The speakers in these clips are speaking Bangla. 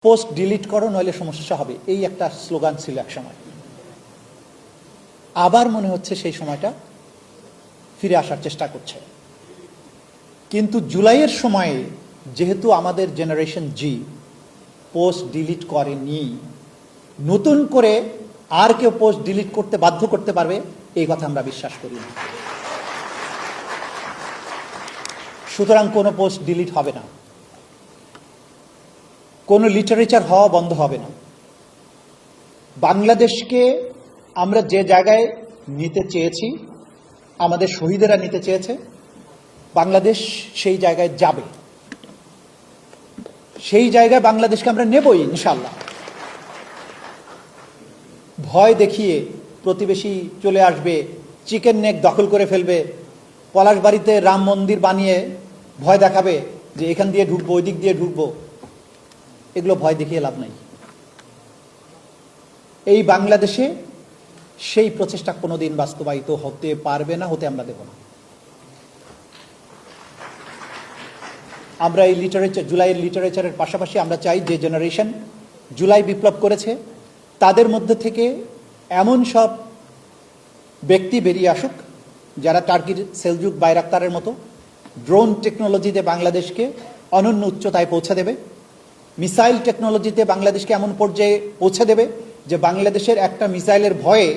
পোস্ট ডিলিট করো নইলে সমস্যা হবে, এই একটা স্লোগান ছিল এক সময়। আবার মনে হচ্ছে সেই সময়টা ফিরে আসার চেষ্টা করছে। কিন্তু জুলাইয়ের সময়ে যেহেতু আমাদের জেনারেশন জি পোস্ট ডিলিট করেনি, নতুন করে আর কেউ পোস্ট ডিলিট করতে বাধ্য করতে পারবে এই কথা আমরা বিশ্বাস করি না। সুতরাং কোনো পোস্ট ডিলিট হবে না, কোনো লিটারেচার হওয়া বন্ধ হবে না। বাংলাদেশকে আমরা যে জায়গায় নিতে চেয়েছি, আমাদের শহীদেরা নিতে চেয়েছে, বাংলাদেশ সেই জায়গায় যাবে, সেই জায়গায় বাংলাদেশকে আমরা নেবই ইনশাআল্লাহ। ভয় দেখিয়ে প্রতিবেশী চলে আসবে, চিকেন নেক দখল করে ফেলবে, পলাশবাড়িতে রাম মন্দির বানিয়ে ভয় দেখাবে যে এখান দিয়ে ঢুকবো, ওই দিক দিয়ে ঢুকবো, এগুলো ভয় দেখিয়ে লাভ নাই। এই বাংলাদেশে সেই প্রচেষ্টা কোনোদিন বাস্তবায়িত হতে পারবে না, হতে আমরা দেব না। আমরা এই লিটারেচার, জুলাইয়ের লিটারেচারের পাশাপাশি আমরা চাই যে জেনারেশন জুলাই বিপ্লব করেছে তাদের মধ্যে থেকে এমন সব ব্যক্তি বেরিয়ে আসুক যারা টার্কির সেলজুক বাইরাক্তারের মতো ড্রোন টেকনোলজিতে বাংলাদেশকে অনন্য উচ্চতায় পৌঁছে দেবে, মিসাইল টেকনোলজিতে বাংলাদেশকে এমন পর্যায়ে পৌঁছে দেবে যে বাংলাদেশের একটা মিসাইলের ভয়ে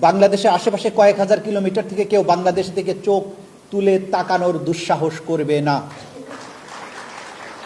বাংলাদেশের আশেপাশে কয়েক হাজার কিলোমিটার থেকে কেউ বাংলাদেশ থেকে চোখ তুলে তাকানোর দুঃসাহস করবে না।